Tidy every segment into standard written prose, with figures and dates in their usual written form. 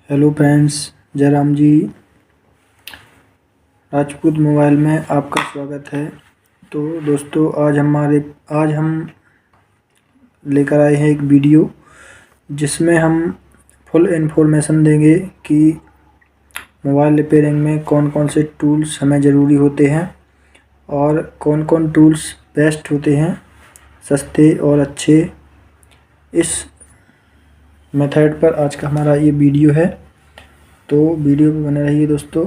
Hello friends, Jairam जी Rajput mobile में आपका स्वागत है। तो दोस्तों, आज हम लेकर आए हैं एक वीडियो जिसमें हम फुल इन्फॉर्मेशन देंगे कि मोबाइल रिपेयरिंग में कौन कौन से टूल्स हमें ज़रूरी होते हैं और कौन कौन टूल्स बेस्ट होते हैं, सस्ते और अच्छे। इस मेथड पर आज का हमारा ये वीडियो है, तो वीडियो में बने रहिए दोस्तों।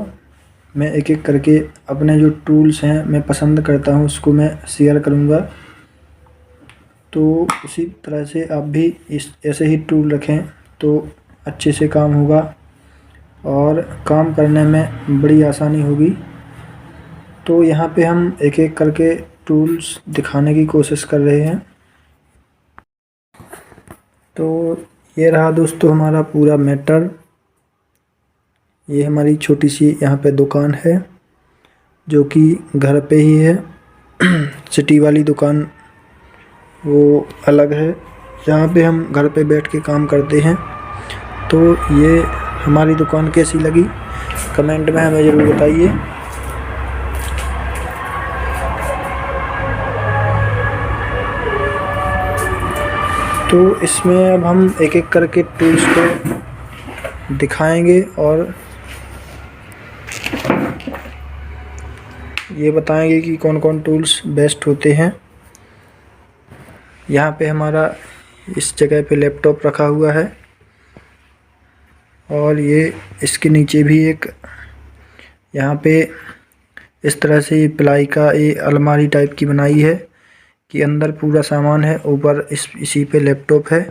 मैं एक एक करके अपने जो टूल्स हैं मैं पसंद करता हूं उसको मैं शेयर करूंगा। तो उसी तरह से आप भी ऐसे ही टूल रखें तो अच्छे से काम होगा और काम करने में बड़ी आसानी होगी। तो यहाँ पे हम एक एक करके टूल्स दिखाने की कोशिश कर रहे हैं। तो ये रहा दोस्तों हमारा पूरा मैटर। ये हमारी छोटी सी यहाँ पे दुकान है जो कि घर पे ही है। सिटी वाली दुकान वो अलग है, जहाँ पे हम घर पे बैठ के काम करते हैं। तो ये हमारी दुकान कैसी लगी कमेंट में हमें ज़रूर बताइए। तो इसमें अब हम एक एक करके टूल्स को दिखाएंगे और ये बताएंगे कि कौन कौन टूल्स बेस्ट होते हैं। यहाँ पे हमारा इस जगह पे लैपटॉप रखा हुआ है और ये इसके नीचे भी एक यहाँ पे इस तरह से प्लाई का ये अलमारी टाइप की बनाई है कि अंदर पूरा सामान है, ऊपर इसी पे लैपटॉप है।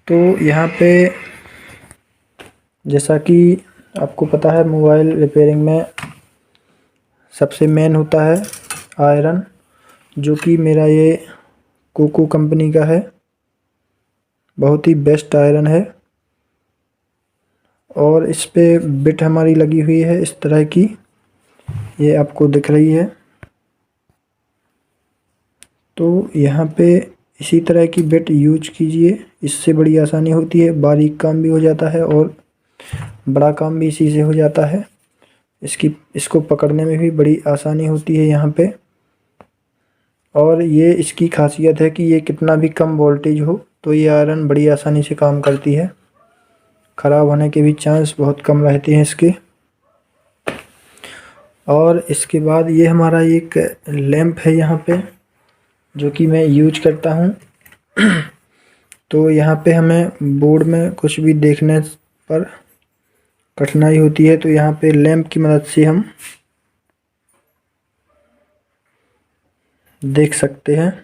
तो यहाँ पे जैसा कि आपको पता है मोबाइल रिपेयरिंग में सबसे मेन होता है आयरन, जो कि मेरा ये कोको कंपनी का है। बहुत ही बेस्ट आयरन है और इस पे बिट हमारी लगी हुई है इस तरह की, ये आपको दिख रही है। तो यहाँ पे इसी तरह की बिट यूज कीजिए, इससे बड़ी आसानी होती है, बारीक काम भी हो जाता है और बड़ा काम भी इसी से हो जाता है। इसको पकड़ने में भी बड़ी आसानी होती है यहाँ पे। और ये इसकी खासियत है कि ये कितना भी कम वोल्टेज हो तो ये आयरन बड़ी आसानी से काम करती है, ख़राब होने के भी चांस बहुत कम रहते हैं इसके। और इसके बाद ये हमारा एक लैंप है यहाँ पे जो कि मैं यूज करता हूँ। तो यहाँ पे हमें बोर्ड में कुछ भी देखने पर कठिनाई होती है, तो यहाँ पे लैंप की मदद से हम देख सकते हैं।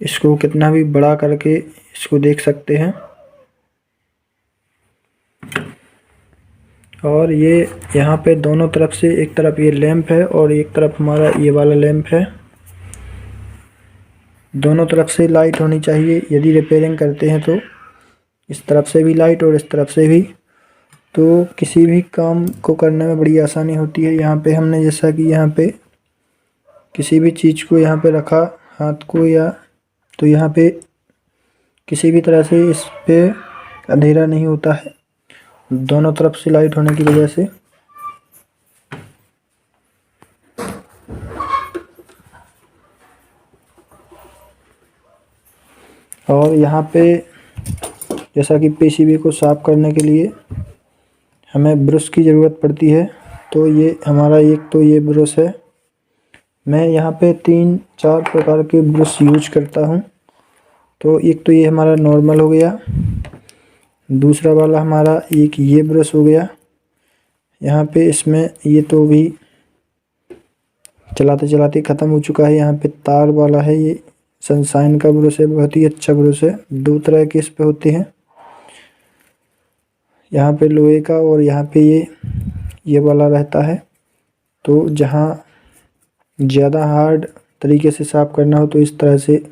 इसको कितना भी बड़ा करके इसको देख सकते हैं। और ये यहाँ पे दोनों तरफ से, एक तरफ ये लैंप है और एक तरफ हमारा ये वाला लैंप है। दोनों तरफ से लाइट होनी चाहिए यदि रिपेयरिंग करते हैं, तो इस तरफ से भी लाइट और इस तरफ से भी, तो किसी भी काम को करने में बड़ी आसानी होती है। यहाँ पे हमने जैसा कि यहाँ पे किसी भी चीज़ को यहाँ पे रखा, हाथ को, या तो यहाँ पे किसी भी तरह से इस पे अंधेरा नहीं होता है, दोनों तरफ से लाइट होने की वजह से। और यहाँ पे जैसा कि पीसीबी को साफ़ करने के लिए हमें ब्रश की ज़रूरत पड़ती है, तो ये हमारा एक तो ये ब्रश है। मैं यहाँ पे 3-4 प्रकार के ब्रश यूज करता हूँ। तो एक तो ये हमारा नॉर्मल हो गया, दूसरा वाला हमारा एक ये ब्रश हो गया। यहाँ पे इसमें ये तो भी चलाते चलाते ख़त्म हो चुका है। यहाँ पे तार वाला है, ये सनशाइन का ब्रश है, बहुत ही अच्छा ब्रश है। 2 तरह के इस पे होते हैं, यहाँ पे लोहे का और यहाँ पे ये वाला रहता है। तो जहाँ ज़्यादा हार्ड तरीके से साफ़ करना हो तो इस तरह से,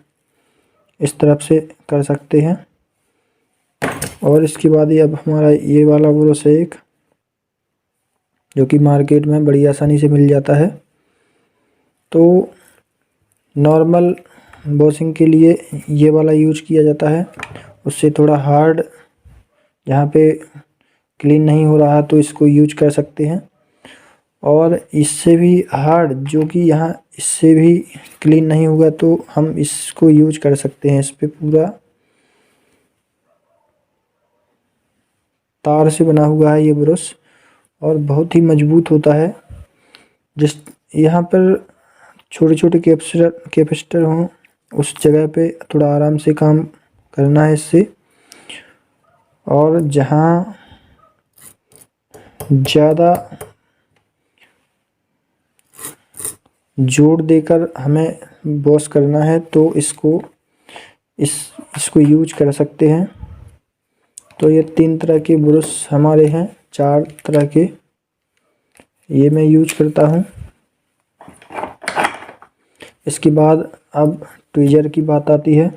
इस तरफ से कर सकते हैं। और इसके बाद ये अब हमारा ये वाला ब्रश है एक, जो कि मार्केट में बड़ी आसानी से मिल जाता है। तो नॉर्मल वॉशिंग के लिए ये वाला यूज किया जाता है। उससे थोड़ा हार्ड, जहाँ पे क्लीन नहीं हो रहा तो इसको यूज कर सकते हैं। और इससे भी हार्ड, जो कि यहाँ इससे भी क्लीन नहीं होगा, तो हम इसको यूज कर सकते हैं। इस पे पूरा तार से बना हुआ है ये ब्रश, और बहुत ही मजबूत होता है। जिस यहाँ पर छोटे छोटे कैपेसिटर हों, उस जगह पे थोड़ा आराम से काम करना है इससे। और जहाँ ज़्यादा जोर देकर हमें वॉश करना है तो इसको यूज कर सकते हैं। तो ये 3 तरह के ब्रश हमारे हैं, 4 तरह के, ये मैं यूज करता हूँ। इसके बाद अब ट्विज़र की बात आती है।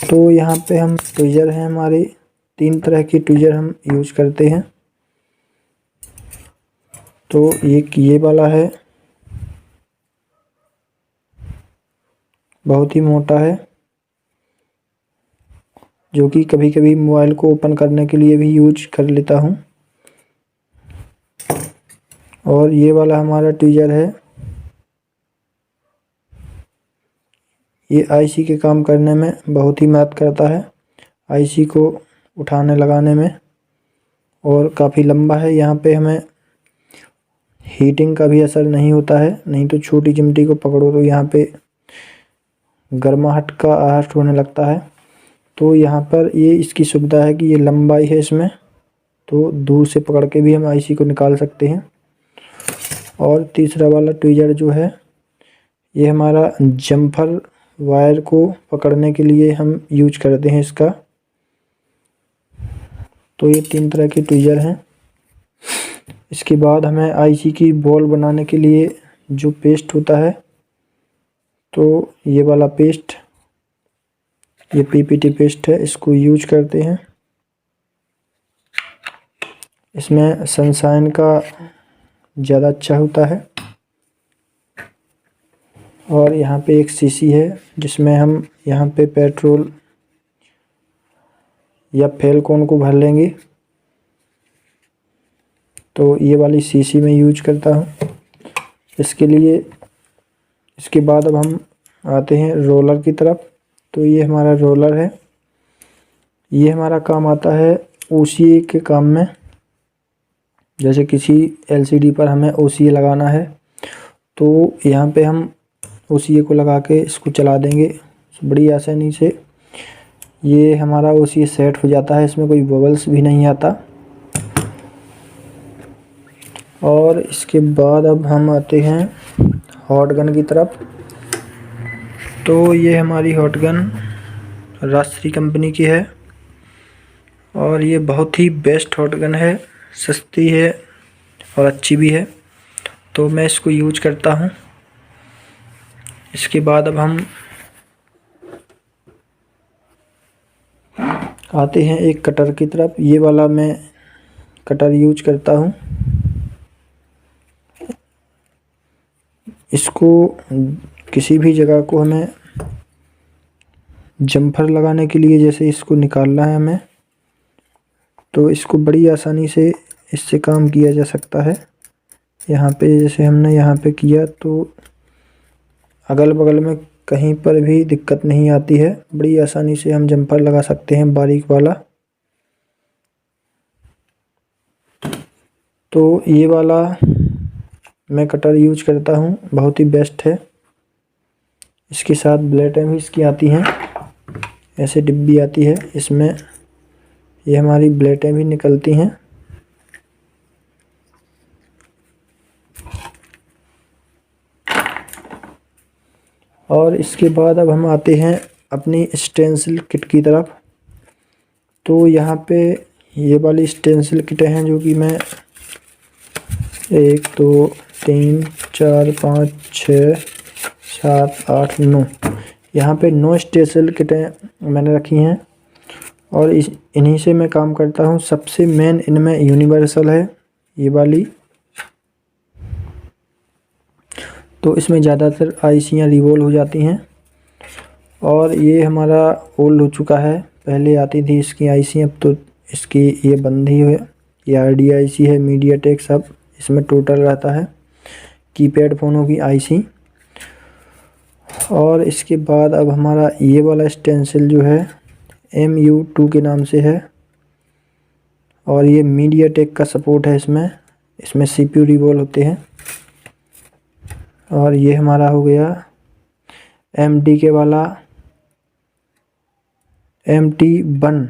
तो यहाँ पे हम ट्विज़र हैं हमारे, 3 तरह के ट्विज़र हम यूज करते हैं। तो एक ये वाला है, बहुत ही मोटा है, जो कि कभी कभी मोबाइल को ओपन करने के लिए भी यूज कर लेता हूँ। और ये वाला हमारा ट्विज़र है, ये आईसी के काम करने में बहुत ही मदद करता है, आईसी को उठाने लगाने में। और काफ़ी लंबा है, यहाँ पे हमें हीटिंग का भी असर नहीं होता है। नहीं तो छोटी चिमटी को पकड़ो तो यहाँ पे गर्माहट का आहट होने लगता है। तो यहाँ पर ये इसकी सुविधा है कि ये लंबाई है इसमें, तो दूर से पकड़ के भी हम आईसी को निकाल सकते हैं। और तीसरा वाला ट्विज़र जो है, ये हमारा जम्फर वायर को पकड़ने के लिए हम यूज करते हैं इसका। तो ये 3 तरह के ट्विज़र हैं। इसके बाद हमें आईसी की बॉल बनाने के लिए जो पेस्ट होता है, तो ये वाला पेस्ट, ये पीपीटी पेस्ट है, इसको यूज करते हैं। इसमें सनशाइन का ज़्यादा अच्छा होता है। और यहाँ पे एक शीशी है, जिसमें हम यहाँ पे पेट्रोल या फेलकोन को भर लेंगे। तो ये वाली शीशी में यूज करता हूँ इसके लिए। इसके बाद अब हम आते हैं रोलर की तरफ। तो ये हमारा रोलर है, ये हमारा काम आता है ओसीए के काम में। जैसे किसी एलसीडी पर हमें ओसीए लगाना है, तो यहाँ पे हम ओसीए को लगा के इसको चला देंगे बड़ी आसानी से। ये हमारा ओसीए सेट हो जाता है, इसमें कोई बबल्स भी नहीं आता। और इसके बाद अब हम आते हैं हॉट गन की तरफ। तो ये हमारी हॉट गन राजश्री कंपनी की है, और ये बहुत ही बेस्ट हॉट गन है, सस्ती है और अच्छी भी है। तो मैं इसको यूज करता हूँ। इसके बाद अब हम आते हैं एक कटर की तरफ। ये वाला मैं कटर यूज करता हूँ। इसको किसी भी जगह को हमें जम्फर लगाने के लिए, जैसे इसको निकालना है हमें, तो इसको बड़ी आसानी से इससे काम किया जा सकता है। यहाँ पे जैसे हमने यहाँ पे किया, तो अगल बगल में कहीं पर भी दिक्कत नहीं आती है। बड़ी आसानी से हम जम्फर लगा सकते हैं, बारीक वाला। तो ये वाला मैं कटर यूज करता हूँ, बहुत ही बेस्ट है। इसके साथ ब्लेडें भी इसकी आती हैं, ऐसे डिब्बी आती है, इसमें ये हमारी ब्लेडें भी निकलती हैं। और इसके बाद अब हम आते हैं अपनी स्टेंसिल किट की तरफ। तो यहाँ पे ये वाली स्टेंसिल किटें हैं, जो कि मैं 1 2 3 4 5 6 7 8 9, यहाँ पे 9 स्टेंसिल किटें मैंने रखी हैं। और इन्हीं से मैं काम करता हूँ। सबसे मेन इनमें यूनिवर्सल है ये वाली। तो इसमें ज़्यादातर आईसियाँ रिवॉल्व हो जाती हैं। और ये हमारा ओल्ड हो चुका है, पहले आती थी इसकी आईसी, अब तो इसकी ये बंद ही है। ये RDIC है, मीडियाटेक सब इसमें टोटल रहता है, कीपैड फ़ोनों की आईसी। और इसके बाद अब हमारा ये वाला स्टेंसिल जो है MU2 के नाम से है, और ये मीडियाटेक का सपोर्ट है इसमें CPU रिवॉल्व होते हैं। और ये हमारा हो गया MTK वाला MT1,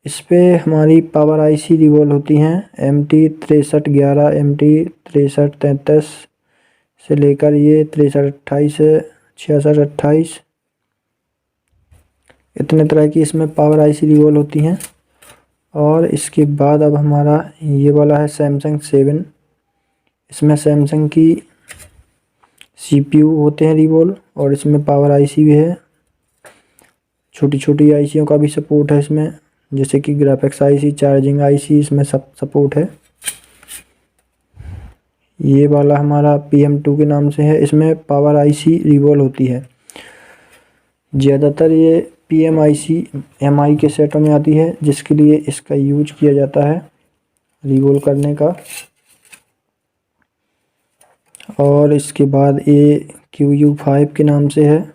इस पे हमारी पावर आईसी रिवॉल्व होती हैं MT6311, MT6333 से लेकर ये 6328, 6628, इतने तरह की इसमें पावर आईसी रिवॉल्व होती हैं। और इसके बाद अब हमारा ये वाला है सैमसंग 7, इसमें सैमसंग की CPU होते हैं रिवॉल्व, और इसमें पावर आईसी भी है। छोटी छोटी आईसीयों का भी सपोर्ट है इसमें, जैसे कि ग्राफिक्स आईसी, चार्जिंग आईसी, इसमें सब सपोर्ट है। ये वाला हमारा PM2 के नाम से है, इसमें पावर आईसी रिवॉल्व होती है। ज़्यादातर ये PMIC MI के सेटों में आती है, जिसके लिए इसका यूज किया जाता है रिवॉल्व करने का। और इसके बाद ये QU5 के नाम से है,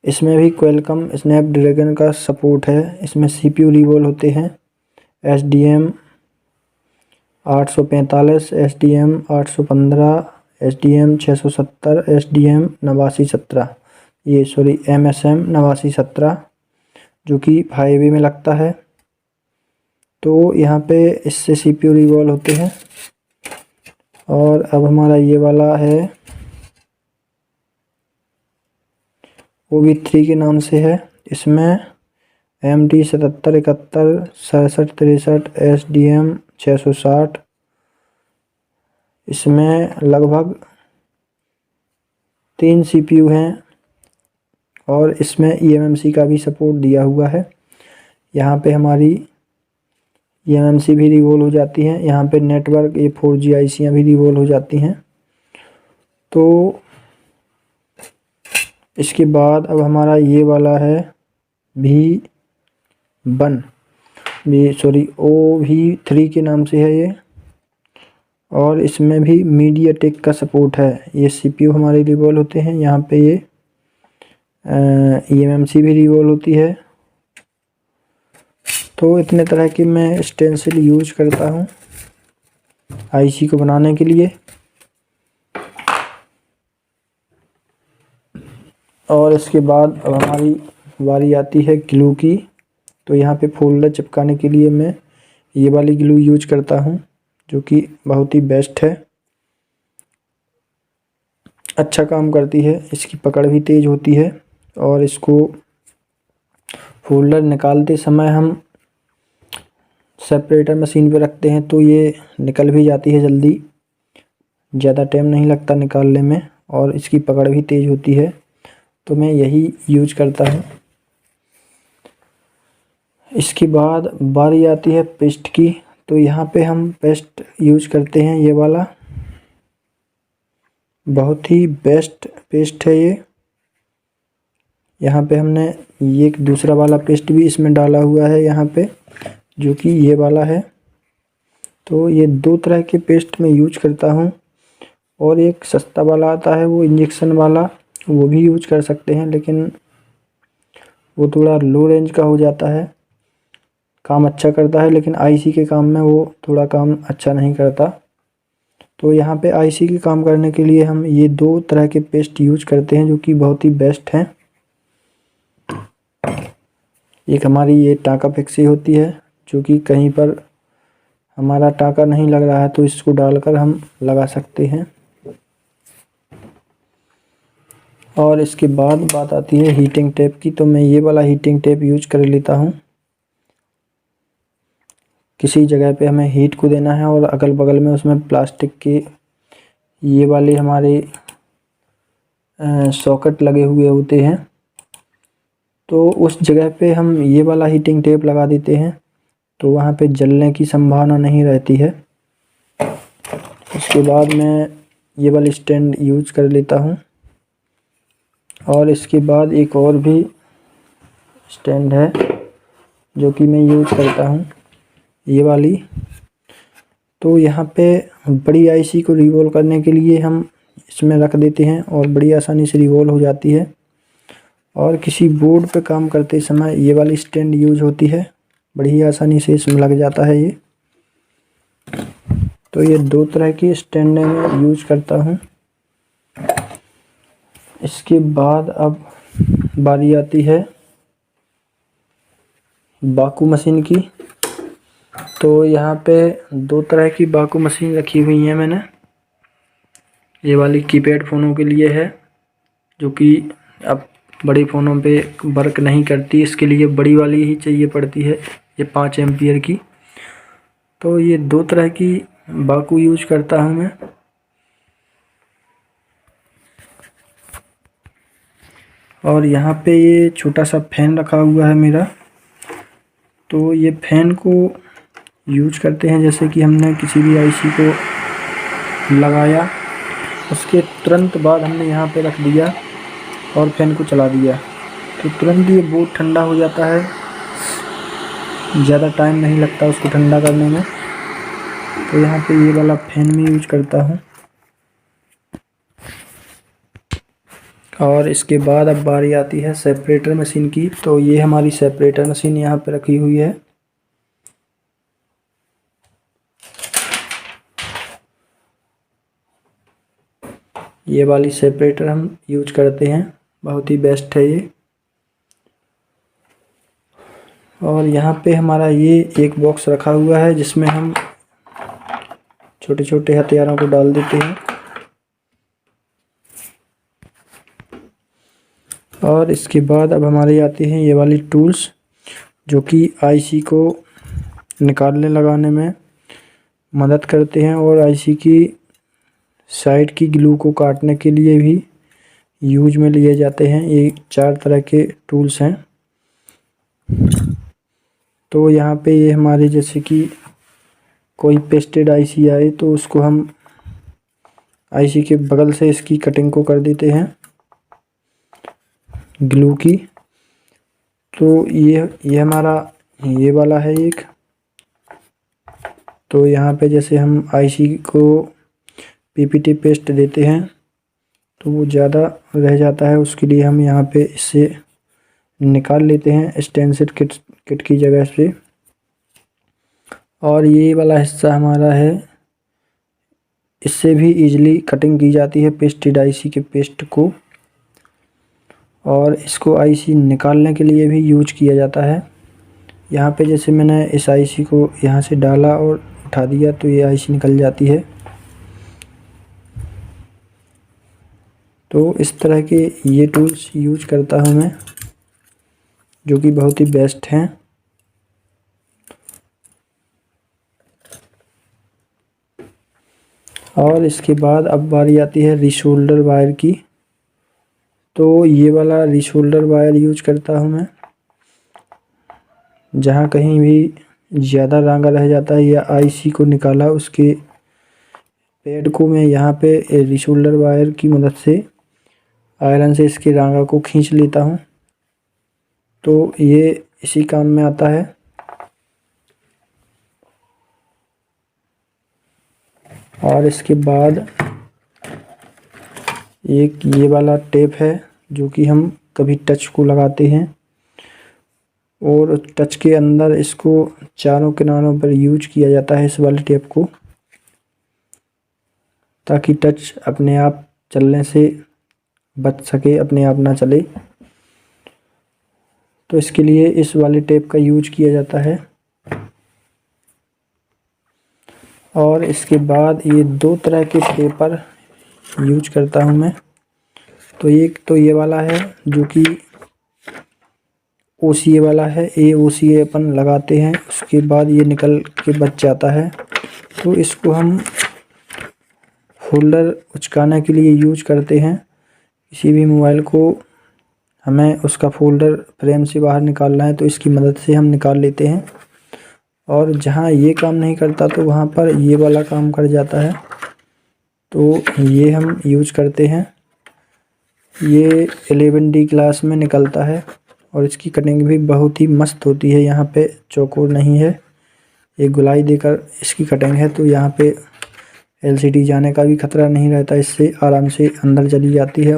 इसमें भी क्वालकॉम स्नैपड्रैगन का सपोर्ट है। इसमें CPU रिवॉल्व होते हैं SDM 845, SDM 815, SDM 670, SDM 8917, ये सॉरी MSM 8917, जो कि 5A में लगता है। तो यहाँ पे इससे CPU रिवॉल्व होते हैं। और अब हमारा ये वाला है OB3 के नाम से है, इसमें MT 7771, 6763, SDM 660, इसमें लगभग 3 CPU हैं, और इसमें eMMC का भी सपोर्ट दिया हुआ है। यहाँ पे हमारी eMMC भी रिवॉल्व हो जाती है, यहाँ पे नेटवर्क ये 4G आईसियाँ भी रिवॉल्व हो जाती हैं। तो इसके बाद अब हमारा ये वाला है OV3 के नाम से है ये, और इसमें भी मीडियाटेक का सपोर्ट है। ये CPU हमारे रिवॉल्व होते हैं, यहाँ पे ये eMMC भी रिवॉल्व होती है। तो इतने तरह की मैं स्टेंसिल यूज करता हूँ आईसी को बनाने के लिए। और इसके बाद अब हमारी बारी आती है ग्लू की। तो यहाँ पे फोल्डर चिपकाने के लिए मैं ये वाली ग्लू यूज करता हूँ, जो कि बहुत ही बेस्ट है, अच्छा काम करती है, इसकी पकड़ भी तेज़ होती है। और इसको फोल्डर निकालते समय हम सेपरेटर मशीन पे रखते हैं तो ये निकल भी जाती है जल्दी, ज़्यादा टाइम नहीं लगता निकालने में, और इसकी पकड़ भी तेज़ होती है। तो मैं यही यूज करता हूँ। इसके बाद बारी आती है पेस्ट की। तो यहाँ पे हम पेस्ट यूज करते हैं ये वाला, बहुत ही बेस्ट पेस्ट है ये। यहाँ पे हमने ये एक दूसरा वाला पेस्ट भी इसमें डाला हुआ है यहाँ पे, जो कि ये वाला है। तो ये 2 तरह के पेस्ट मैं यूज करता हूँ। और एक सस्ता वाला आता है वो इंजेक्शन वाला, वो भी यूज कर सकते हैं, लेकिन वो थोड़ा लो रेंज का हो जाता है, काम अच्छा करता है लेकिन आईसी के काम में वो थोड़ा काम अच्छा नहीं करता। तो यहाँ पे आईसी के काम करने के लिए हम ये 2 तरह के पेस्ट यूज करते हैं, जो कि बहुत ही बेस्ट हैं। एक हमारी ये टाँका फिक्सी होती है, जो कि कहीं पर हमारा टाँका नहीं लग रहा है तो इसको डालकर हम लगा सकते हैं। और इसके बाद बात आती है हीटिंग टेप की। तो मैं ये वाला हीटिंग टेप यूज कर लेता हूँ। किसी जगह पे हमें हीट को देना है और अगल बगल में उसमें प्लास्टिक के ये वाले हमारे सॉकेट लगे हुए होते हैं, तो उस जगह पे हम ये वाला हीटिंग टेप लगा देते हैं, तो वहाँ पे जलने की संभावना नहीं रहती है। उसके बाद मैं ये वाली स्टैंड यूज कर लेता हूँ। और इसके बाद एक और भी स्टैंड है जो कि मैं यूज करता हूँ, ये वाली। तो यहाँ पे बड़ी आईसी को रिवॉल्व करने के लिए हम इसमें रख देते हैं और बड़ी आसानी से रिवॉल्व हो जाती है। और किसी बोर्ड पे काम करते समय ये वाली स्टैंड यूज होती है, बड़ी आसानी से इसमें लग जाता है ये। तो ये 2 तरह की स्टैंड मैं यूज करता हूँ। इसके बाद अब बारी आती है बाकू मशीन की। तो यहाँ पे 2 तरह की बाकू मशीन रखी हुई है मैंने। ये वाली कीपैड फ़ोनों के लिए है, जो कि अब बड़े फ़ोनों पे वर्क नहीं करती, इसके लिए बड़ी वाली ही चाहिए पड़ती है, ये 5 एम्पियर की। तो ये 2 तरह की बाकू यूज करता हूँ मैं। और यहाँ पे ये छोटा सा फैन रखा हुआ है मेरा। तो ये फैन को यूज करते हैं जैसे कि हमने किसी भी आईसी को लगाया, उसके तुरंत बाद हमने यहाँ पे रख दिया और फैन को चला दिया, तो तुरंत ये बोर्ड ठंडा हो जाता है, ज़्यादा टाइम नहीं लगता उसको ठंडा करने में। तो यहाँ पे ये वाला फैन में यूज करता हूँ। और इसके बाद अब बारी आती है सेपरेटर मशीन की। तो ये हमारी सेपरेटर मशीन यहाँ पे रखी हुई है। ये वाली सेपरेटर हम यूज करते हैं, बहुत ही बेस्ट है ये। और यहाँ पे हमारा ये एक बॉक्स रखा हुआ है जिसमें हम छोटे छोटे हथियारों को डाल देते हैं। और इसके बाद अब हमारी आती हैं ये वाली टूल्स, जो कि आईसी को निकालने लगाने में मदद करते हैं और आईसी की साइड की ग्लू को काटने के लिए भी यूज में लिए जाते हैं। ये 4 तरह के टूल्स हैं। तो यहाँ पे ये हमारे जैसे कि कोई पेस्टेड आईसी आए तो उसको हम आईसी के बगल से इसकी कटिंग को कर देते हैं ग्लू की। तो ये हमारा ये वाला है एक। तो यहाँ पे जैसे हम आईसी को पीपीटी पेस्ट देते हैं तो वो ज़्यादा रह जाता है, उसके लिए हम यहाँ पे इससे निकाल लेते हैं स्टेंसिल किट की जगह से। और ये वाला हिस्सा हमारा है, इससे भी इजीली कटिंग की जाती है पेस्टेड आईसी के पेस्ट को। और इसको आईसी निकालने के लिए भी यूज किया जाता है। यहाँ पे जैसे मैंने इस आईसी को यहाँ से डाला और उठा दिया तो ये आईसी निकल जाती है। तो इस तरह के ये टूल्स यूज करता हूँ मैं, जो कि बहुत ही बेस्ट हैं। और इसके बाद अब बारी आती है रीशोल्डर वायर की। तो ये वाला रीशोल्डर वायर यूज करता हूँ मैं, जहाँ कहीं भी ज़्यादा रांगा रह जाता है या आईसी को निकाला उसके पैड को मैं यहाँ पे रीशोल्डर वायर की मदद से आयरन से इसके रांगा को खींच लेता हूँ। तो ये इसी काम में आता है। और इसके बाद एक ये वाला टेप है जो कि हम कभी टच को लगाते हैं और टच के अंदर इसको चारों किनारों पर यूज किया जाता है इस वाले टेप को, ताकि टच अपने आप चलने से बच सके, अपने आप ना चले। तो इसके लिए इस वाले टेप का यूज किया जाता है। और इसके बाद ये 2 तरह के पेपर यूज करता हूँ मैं। तो एक तो ये वाला है जो कि ओसीए वाला है। ओसीए अपन लगाते हैं, उसके बाद ये निकल के बच जाता है। तो इसको हम होल्डर उचकाने के लिए यूज करते हैं। किसी भी मोबाइल को हमें उसका फोल्डर फ्रेम से बाहर निकालना है तो इसकी मदद से हम निकाल लेते हैं। और जहाँ ये काम नहीं करता तो वहाँ पर ये वाला काम कर जाता है। तो ये हम यूज करते हैं। ये 11D क्लास में निकलता है और इसकी कटिंग भी बहुत ही मस्त होती है। यहाँ पे चौकोर नहीं है, ये गोलाई देकर इसकी कटिंग है, तो यहाँ पे LCD जाने का भी खतरा नहीं रहता। इससे आराम से अंदर चली जाती है।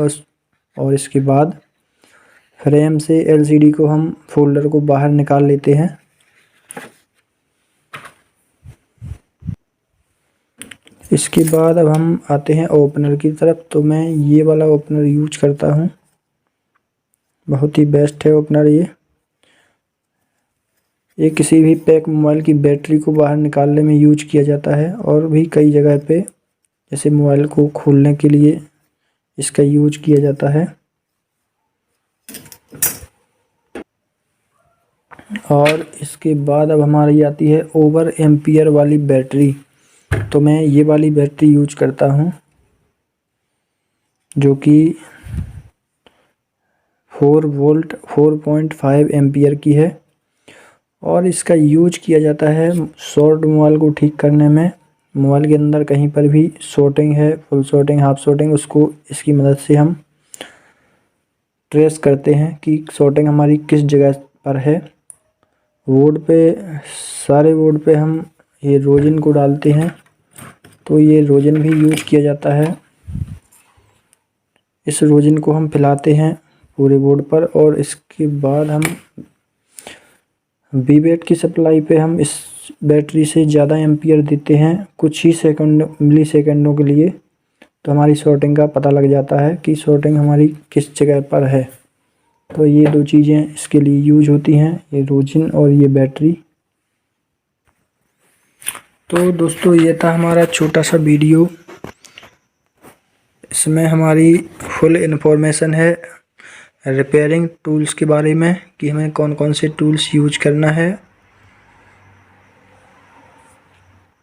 और इसके बाद फ्रेम से LCD को हम फोल्डर को बाहर निकाल लेते हैं। इसके बाद अब हम आते हैं ओपनर की तरफ। तो मैं ये वाला ओपनर यूज करता हूँ, बहुत ही बेस्ट है ओपनर ये किसी भी पैक मोबाइल की बैटरी को बाहर निकालने में यूज किया जाता है और भी कई जगह पे, जैसे मोबाइल को खोलने के लिए इसका यूज किया जाता है। और इसके बाद अब हमारी आती है ओवर एम्पियर वाली बैटरी। तो मैं ये वाली बैटरी यूज करता हूँ जो कि 4 वोल्ट 4.5 एम्पियर की है और इसका यूज किया जाता है शॉर्ट मोबाइल को ठीक करने में। मोबाइल के अंदर कहीं पर भी शॉर्टिंग है, फुल शॉर्टिंग, हाफ शॉर्टिंग, उसको इसकी मदद से हम ट्रेस करते हैं कि शॉर्टिंग हमारी किस जगह पर है। बोर्ड पे, सारे बोर्ड पे हम ये रोजिन को डालते हैं, तो ये रोजिन भी यूज किया जाता है। इस रोजिन को हम फैलाते हैं पूरे बोर्ड पर और इसके बाद हम वीवेट की सप्लाई पे हम इस बैटरी से ज़्यादा एम्पियर देते हैं कुछ ही मिली सेकंडों के लिए, तो हमारी शॉर्टिंग का पता लग जाता है कि शॉर्टिंग हमारी किस जगह पर है। तो ये दो चीज़ें इसके लिए यूज होती हैं, ये रोजिन और ये बैटरी। तो दोस्तों ये था हमारा छोटा सा वीडियो। इसमें हमारी फुल इन्फॉर्मेशन है रिपेयरिंग टूल्स के बारे में कि हमें कौन कौन से टूल्स यूज करना है।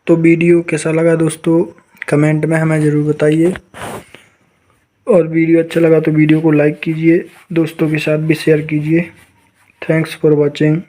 तो वीडियो कैसा लगा दोस्तों कमेंट में हमें ज़रूर बताइए और वीडियो अच्छा लगा तो वीडियो को लाइक कीजिए, दोस्तों के साथ भी शेयर कीजिए। Thanks for watching.